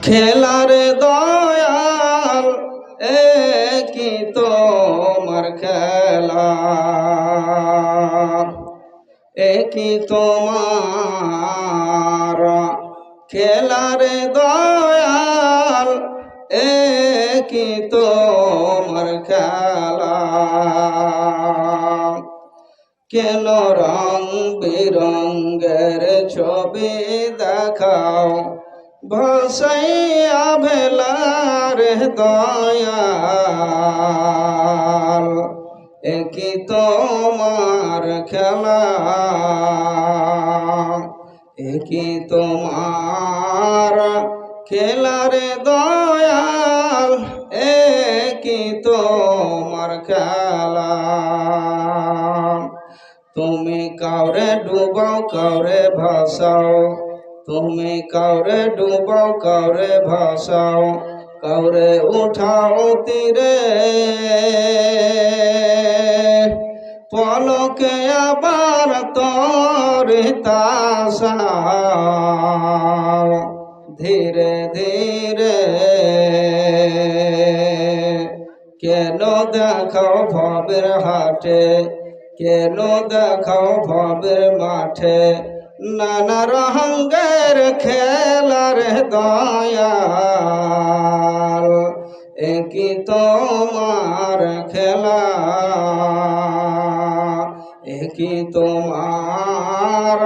খেলার দয়াল কি তোমার খেলা, কি তোমার খেলার দয়াল কি তোমার খেলা। কেন রং বেরঙ্গের ছবি দেখাও ভাসাইয়া ভেলার দয়াল, কি তোমার খেলা, কি তোমার খেলার দয়াল কি তোমার খেলা। তুমি কাউরে ডুবাও কাউরে ভাসাও, তুমি কাউরে ডুবাও কাউরে ভাসাও, কাউরে উঠাও তীরে, পলকে আবার তরিতাসাও ধীরে ধীরে। কেন দেখাও ভবের হাটে, কেন দেখাও ভবের মাঠে, নানা রঙের খেলার দয়াল কি তোমার খেলা, কি তোমার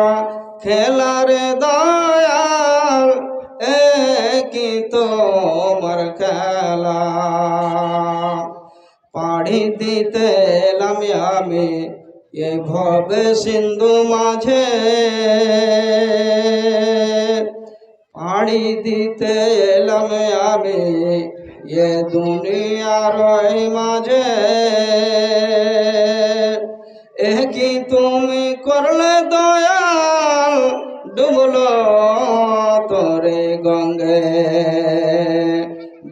খেলার দয়াল কি তোমার খেলা। পাড়ি দিতে এলাম আমি এই ভবে সিন্ধু মাঝে, পাড়ি দিতে এলাম আমি এ দুনিয়ার মাঝে, কি তুমি করলে দয়াল ডুবলো তোরে গঙ্গে,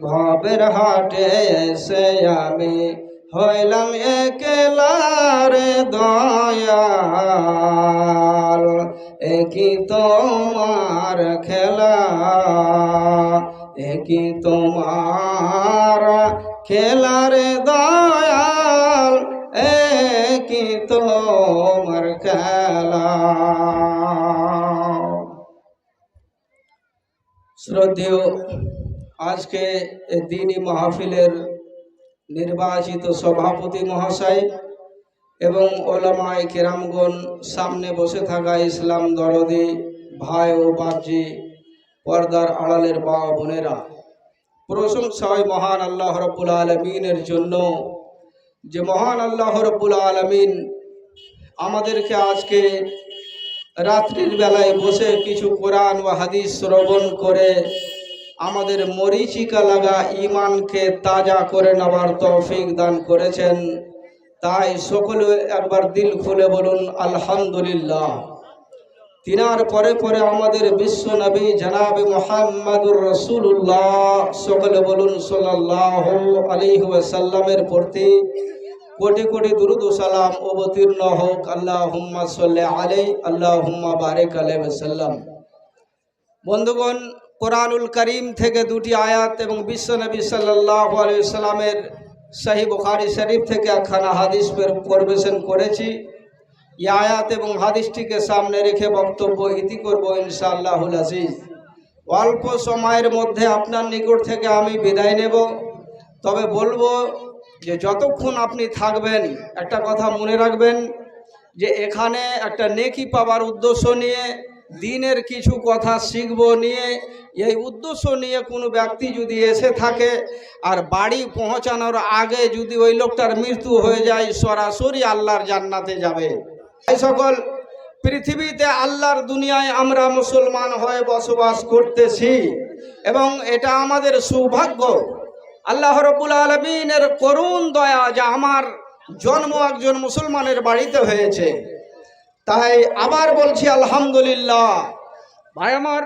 ভবের হাটে এসে আমি হইলাম একলার দয়াল, কি তোমার খেলা, কি তোমার খেলার দয়াল কি তোমার খেলা। শ্রদ্ধেয় আজকে দিনী মাহফিলের নির্বাচিত সভাপতি মহাশয় এবং ওলামায়ে কেরামগণ, সামনে বসে থাকা ইসলাম দরদি ভাই ও বাপজি, পর্দার আড়ালের মা বোনেরা, প্রশংসা হয় মহান আল্লাহ রাব্বুল আলামিনের জন্য যে মহান আল্লাহ রাব্বুল আলামিন আমাদেরকে আজকে রাত্রির বেলায় বসে কিছু কোরআন ও হাদিস শ্রবণ করে আমাদের মরীচিকা লাগা ঈমানকে তাজা করে নেওয়ার তৌফিক দান করেছেন। তাই সকলে একবার দিল খুলে বলুন আলহামদুলিল্লাহ। তিনার পরে পরে আমাদের বিশ্ব নবী জনাবে মুহাম্মদুর রাসূলুল্লাহ, সকলে বলুন সাল্লাল্লাহু আলাইহি ওয়াসাল্লামের প্রতি কোটি কোটি দুরূদ ও সালাম অবতীর্ণ হোক। আল্লাহুম্মা সাল্লি আলাইহি আল্লাহুম্মা বারিক আলাইহি ওয়াসাল্লাম। বন্ধুগণ, কোরআনুল করিম থেকে দুটি আয়াত এবং বিশ্ব নবী সাল্লাল্লাহু আলাইহি ওয়াসাল্লামের সহিহ বুখারী শরীফ থেকে একখানা হাদিস পরিবেশন করেছি। এই আয়াত এবং হাদিসটিকে সামনে রেখে বক্তব্য ইতি করব ইনশাআল্লাহুল আজিজ। অল্প সময়ের মধ্যে আপনার নিকট থেকে আমি বিদায় নেব, তবে বলবো যে যতক্ষণ আপনি থাকবেন একটা কথা মনে রাখবেন যে এখানে একটা নেকি পাওয়ার উদ্দেশ্য নিয়ে, দিনের কিছু কথা শিখব নিয়ে, এই উদ্দেশ্য নিয়ে কোনো ব্যক্তি যদি এসে থাকে আর বাড়ি পৌঁছানোর আগে যদি ওই লোকটার মৃত্যু হয়ে যায়, সরাসরি আল্লাহর জান্নাতে যাবে। এই সকল পৃথিবীতে আল্লাহর দুনিয়ায় আমরা মুসলমান হয়ে বসবাস করতেছি এবং এটা আমাদের সৌভাগ্য। আল্লাহ রাব্বুল আলামিনের করুণ দয়া যে আমার জন্ম একজন মুসলমানের বাড়িতে হয়েছে। তাই আবার বলছি আলহামদুলিল্লাহ। ভাই আমার,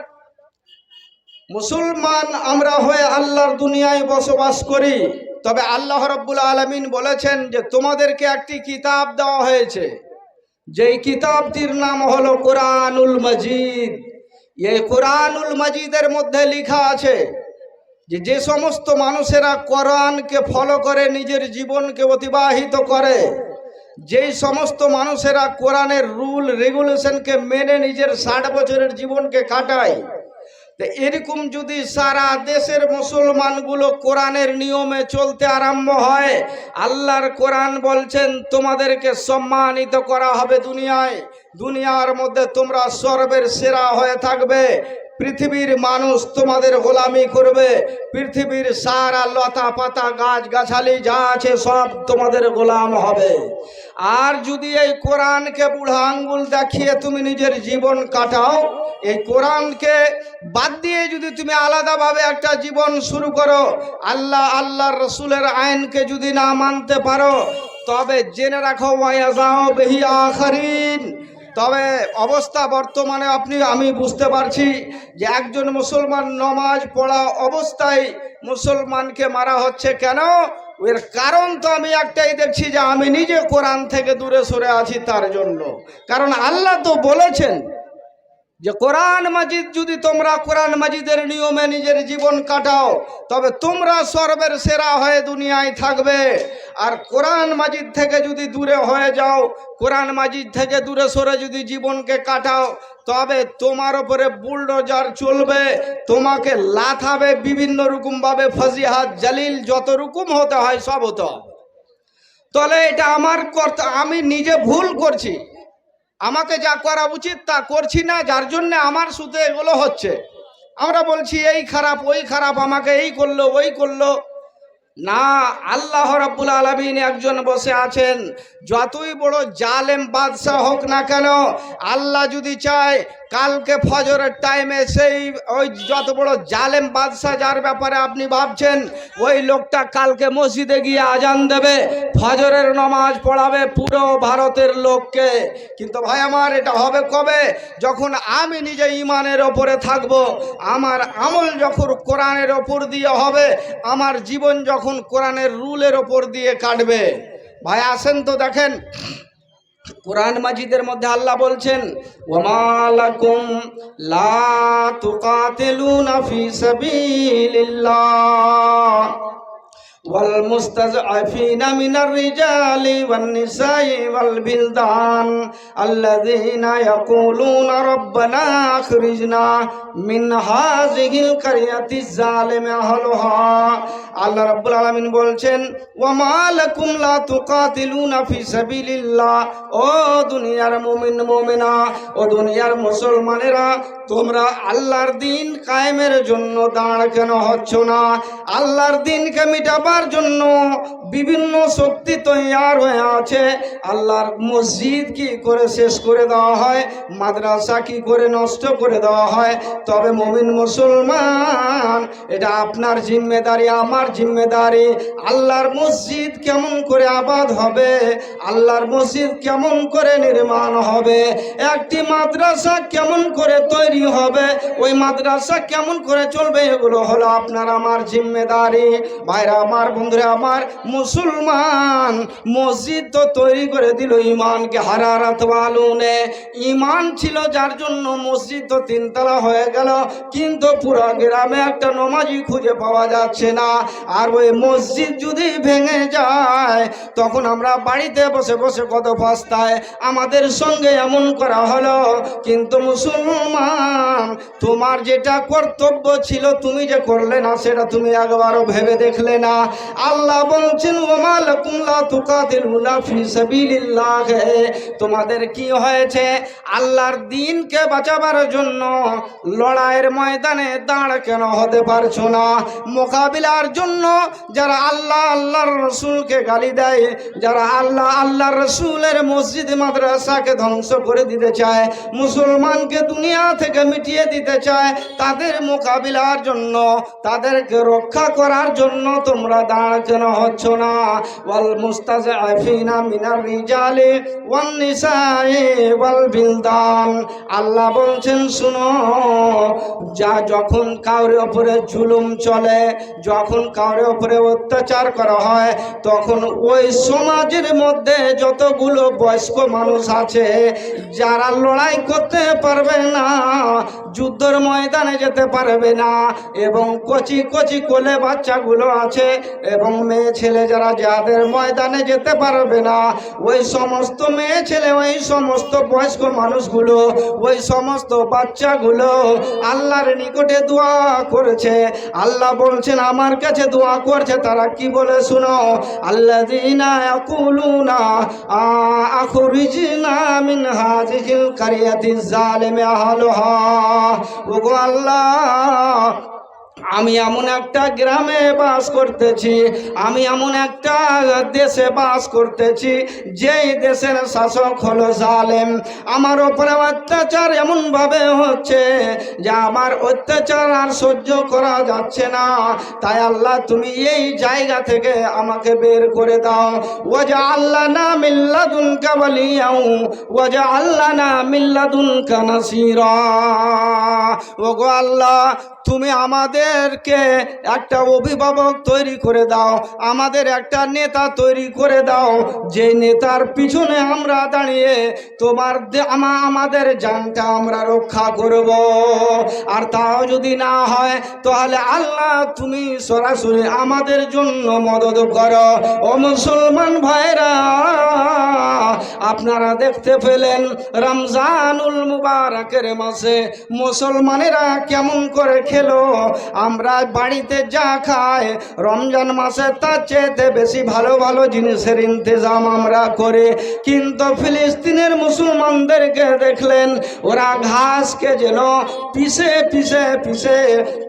মুসলমান আমরা হয়ে আল্লাহর দুনিয়ায় বসবাস করি, তবে আল্লাহ রাব্বুল আলামিন বলেছেন যে তোমাদেরকে একটি কিতাব দেওয়া হয়েছে, যেই কিতাবটির নাম হলো কোরআনুল মজিদ। এই কোরআনুল মজিদের মধ্যে লেখা আছে যে সমস্ত মানুষেরা কোরআনকে ফলো করে নিজের জীবনকে অতিবাহিত করে, যেই সমস্ত মানুষেরা কোরআনের রুল রেগুলেশনকে মেনে নিজের 60 বছরের জীবনকে কাটায়, তো এরকম যদি সারা দেশের মুসলমানগুলো কোরআনের নিয়মে চলতে আরম্ভ হয়, আল্লাহর কোরআন বলছেন তোমাদেরকে সম্মানিত করা হবে দুনিয়ায়, দুনিয়ার মধ্যে তোমরা সর্বের সেরা হয়ে থাকবে, পৃথিবীর মানুষ তোমাদের গোলামি করবে, পৃথিবীর সারা লতা পাতা গাছ গাছালি যা আছে সব তোমাদের গোলাম হবে। আর যদি এই কোরআনকে বুড়া আঙ্গুল দেখিয়ে তুমি নিজের জীবন কাটাও, এই কোরআনকে বাদ দিয়ে যদি তুমি আলাদাভাবে একটা জীবন শুরু করো, আল্লাহর রসুলের আইনকে যদি না মানতে পারো, তবে জেনে রাখো ওয়ায়াজাও বিহি আখারিন। তবে অবস্থা বর্তমানে আমি বুঝতে পারছি যে একজন মুসলমান নমাজ পড়া অবস্থায় মুসলমানকে মারা হচ্ছে। কেন? এর কারণ তো আমি একটাই দেখছি, যে আমি নিজে কোরআন থেকে দূরে সরে আছি তার জন্য। কারণ আল্লাহ তো বলেছেন যে কোরআন মাজিদ যদি তোমরা কোরআন মাজিদের নিয়মে নিজের জীবন কাটাও, তবে তোমরা সর্বের সেরা হয়ে দুনিয়ায় থাকবে। আর কোরআন মাজিদ থেকে যদি দূরে হয়ে যাও, কোরআন মাজিদ থেকে দূরে সরে যদি জীবনকে কাটাও, তবে তোমার উপরে বুলডোজার চলবে, তোমাকে লাথাবে বিভিন্ন রকমভাবে, ফজিহাত জালিল যত রকম হতে হয় সব হতে হবে। তাহলে এটা আমার আমি নিজে ভুল করছি, আমাকে যা করা উচিত তা করছি না, যার জন্য আমার সাথে এগুলো হচ্ছে। আমরা বলছি এই খারাপ ওই খারাপ, আমাকে এই করলো ওই করলো না। আল্লাহ রাব্বুল আলামিন একজন বসে আছেন, যতই বড় জালেম বাদশাহ হোক না কেন, আল্লাহ যদি চায় কালকে ফজরের টাইমে ওই যত বড় জালেম বাদশাহ যার ব্যাপারে আপনি ভাবছেন, ওই লোকটা কালকে মসজিদে গিয়ে আজান দেবে, ফজরের নামাজ পড়াবে পুরো ভারতের লোককে। কিন্তু ভাই আমার, এটা হবে কবে? যখন আমি নিজে ইমানের ওপরে থাকব, আমার আমল যখন কোরআনের ওপর দিয়ে হবে, আমার জীবন যখন কোরআনের রুলের ওপর দিয়ে কাটবে। ভাই আসেন তো দেখেন, কোরআন মাজিদের মধ্যে আল্লাহ বলছেন, ওয়ামা লাকুম লা তুকাতিলুনা ফি সাবিলিল্লাহ ওয়াল মুস্তাযআফিনা মিনার রিজালি ওয়ান নিসাই ওয়াল বিলদান আল্লাযীনা ইয়াকুলুনা রাব্বানা আখরিজনা মিন হাযিহিল কারিয়াতিজ জালিমি আহলুহা। আল্লাহ রাব্বুল আলামিন বলছেন, ওয়ামা লাকুম লা তুকাতিলুনা ফি সাবিলিল্লাহ, ও দুনিয়ার মুমিন মুমিনা, ও দুনিয়ার মুসলমানেরা, তোমরা আল্লাহর দিন কায়েমের জন্য দাঁড় কেন হচ্ছ না? আল্লাহর দিনকে মিটাবার জন্য বিভিন্ন শক্তি তৈয়ার হয়ে আছে। আল্লাহর মসজিদ কি করে শেষ করে দেওয়া হয়, মাদ্রাসা কি করে নষ্ট করে দেওয়া হয়। তবে মুমিন মুসলমান, এটা আপনার জিম্মেদারি, আমার জিম্মেদারি। আল্লাহর মসজিদ কেমন করে আবাদ হবে, আল্লাহর মসজিদ কেমন করে নির্মাণ হবে, একটি মাদ্রাসা কেমন করে তৈরি হবে, ওই মাদ্রাসা কেমন করে চলবে, এগুলো হলো আপনার আমার জিম্মেদারি। ভাইরা আমার, বন্ধুরা আমার, মুসলমান মসজিদ তো তৈরি করে দিল ইমানকে হারারাত ওয়ালুনে। ইমান ছিল যার জন্য মসজিদ তো 3 তলা হয়ে গেল, কিন্তু পুরো গ্রামে একটা নমাজি খুঁজে পাওয়া যাচ্ছে না। আর ওই মসজিদ যদি ভেঙে যায়, তখন আমরা বাড়িতে বসে বসে কত পস্তায়, আমাদের সঙ্গে এমন করা হলো। কিন্তু মুসলমান, তোমার যেটা কর্তব্য ছিল তুমি যে করলে না, সেটা তুমি একবারও ভেবে দেখলে না। আল্লাহ বলছেন, ওয়ামা লাকুম লা তুকাতিলুনা ফি সাবিলিল্লাহ, তোমাদের কি হয়েছে? আল্লাহর দ্বীনকে বাঁচাবার জন্য লড়াইয়ের ময়দানে দাঁড় কেন হতে পারছো না? মোকাবিলার জন্য যারা আল্লাহর রসুলকে গালি দেয়, যারা আল্লাহর রসুলের মসজিদ মাদ্রাসাকে ধ্বংস করে দিতে চায়, মুসলমানকে দুনিয়া থেকে মিটিয়ে দিতে চায়, তাদের মোকাবিলার জন্য, তাদেরকে রক্ষা করার জন্য তোমরা দাঁড় কেন হচ্ছ না? ওয়াল মুস্তাযআফিনা মিনার রিজালি ওয়ান নিসাই ওয়াল বিলদান। আল্লাহ বলছেন, শুনো, যখন কাউরে উপরে জুলুম চলে, যখন কাউরে উপরে অত্যাচার করা হয়, তখন ওই সমাজের মধ্যে যতগুলো বয়স্ক মানুষ আছে যারা লড়াই করতে পারবে না, যুদ্ধের ময়দানে যেতে পারবে না, এবং কচি কচি কোলে বাচ্চাগুলো আছে এবং মেয়ে ছেলে যারা যাদের ময়দানে যেতে পারবে না, ওই সমস্ত মেয়ে ছেলে, ওই সমস্ত বয়স্ক মানুষগুলো, ওই সমস্ত বাচ্চাগুলো আল্লাহর নিকটে দোয়া করেছে। আল্লাহ বলছেন আমার কাছে দোয়া করছে, তারা কি বলে শুনো, আল্লাযীনা ইয়াকুলুনা আখরিজনা মিন হাযিহিল কারিয়াতিজ জালিমি আহলুহা। ওগো আল্লাহ, আমি এমন একটা গ্রামে বাস করতেছি, আমি এমন একটা দেশে বাস করতেছি, যেই দেশের শাসক হলো জালেম। আমার ওপরে অত্যাচার এমনভাবে হচ্ছে যে আমার অত্যাচার আর সহ্য করা যাচ্ছে না। তাই আল্লাহ তুমি এই জায়গা থেকে আমাকে বের করে দাও। ওয়াজআলনা মিন লাদুনকা ওয়ালিয়া ওয়াজআলনা মিন লাদুনকা নাসীরা। ওগো আল্লাহ, তুমি আমাদেরকে একটা অভিভাবক তৈরি করে দাও, আমাদের একটা নেতা তৈরি করে দাও, যে নেতার পিছনে আমরা দাঁড়িয়ে তোমার আমাদের জানটা আমরা রক্ষা করব। আর তাও যদি না হয় তাহলে আল্লাহ তুমি সরাসরি আমাদের জন্য মদদ করো। ও মুসলমান ভাইরা, আপনারা দেখতে পেলেন রমজানুল মুবারকের মাসে মুসলমানেরা কেমন করে খেলো। আমরা বাড়িতে যা খাই রমজান মাসে তার চেয়ে বেশি ভালো ভালো জিনিসের ইন্তজাম আমরা করি, কিন্তু ফিলিস্তিনের মুসলমানদেরকে দেখলেন ওরা ঘাসকে যেন পিষে পিষে পিষে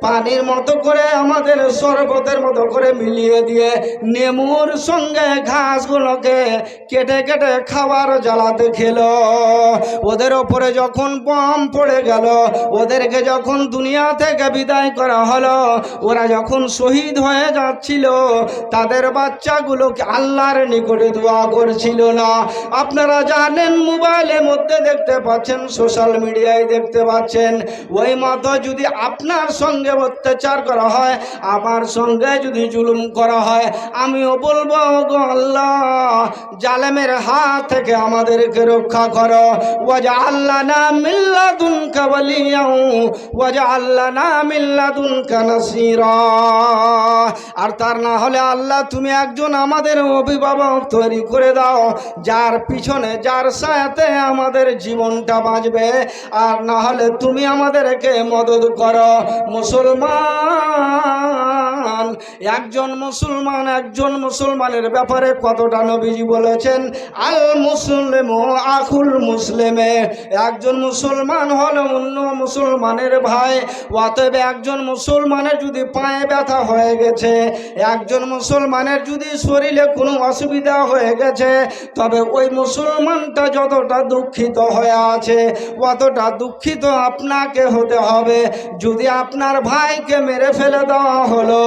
পানির মতো করে আমাদের শরবতের মতো করে মিলিয়ে দিয়ে নেমুর সঙ্গে ঘাসগুলোকে কেটে কেটে খাবার জ্বালাতে খেলো। ওদের ওপরে যখন বম পড়ে গেল, ওদেরকে যখন দুনিয়া থেকে বিদায় করা হলো, ওরা যখন শহীদ হয়ে যাচ্ছিল, তাদের বাচ্চাগুলোকে আল্লাহর নিকটে দোয়া করছিল না। আপনারা জানেন, মোবাইলের মধ্যে দেখতে পাচ্ছেন, সোশ্যাল মিডিয়ায় দেখতে পাচ্ছেন, ওই মতো যদি আপনার সঙ্গে অত্যাচার করা হয়, আমার সঙ্গে যদি জুলুম করা হয়, আমিও বলবো গো আল্লাহ, জালেমের হাত থেকে আমাদেরকে রক্ষা করো। ওয়াজআলনা মিন লাদুনকা ওয়ালিয়া ওয়াজআলনা মিন লাদুনকা নাসীরা। আর তার না হলে আল্লাহ তুমি একজন আমাদের অভিভাবক তৈরি করে দাও, যার পিছনে যার সাথে আমাদের জীবনটা বাঁচবে। আর না হলে তুমি আমাদেরকে মদদ করো। মুসলমান, একজন মুসলমানের ব্যাপারে কতটা নবীজি বলেছেন, আল মুসলিমু আখুল মুসলিমে, একজন মুসলমান হলো অন্য মুসলমানের ভাই। অতএব একজন মুসলমানের যদি পায়ে ব্যথা হয়ে গেছে, একজন মুসলমানের যদি শরীরে কোনো অসুবিধা হয়ে গেছে, তবে ওই মুসলমানটা যতটা দুঃখিত হয়ে আছে অতটা দুঃখিত আপনাকে হতে হবে। যদি আপনার ভাইকে মেরে ফেলে দেওয়া হলো,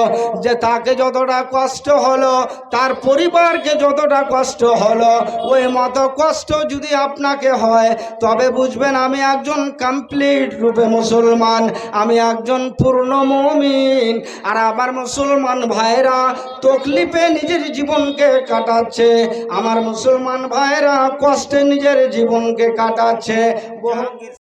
যে তাকে যতটা কষ্ট হলো, তার পরিবারকে যতটা কষ্ট হলো, ওই মতো কষ্ট যদি আপনাকে হয়, তবে বুঝবেন আমি একজন কমপ্লিট রূপে মুসলমান, আমি একজন পূর্ণ মুমিন। আর আমার মুসলমান ভাইরা তকলিফে নিজের জীবনকে কাটাচ্ছে, আমার মুসলমান ভাইরা কষ্টে নিজের জীবনকে কাটাচ্ছে।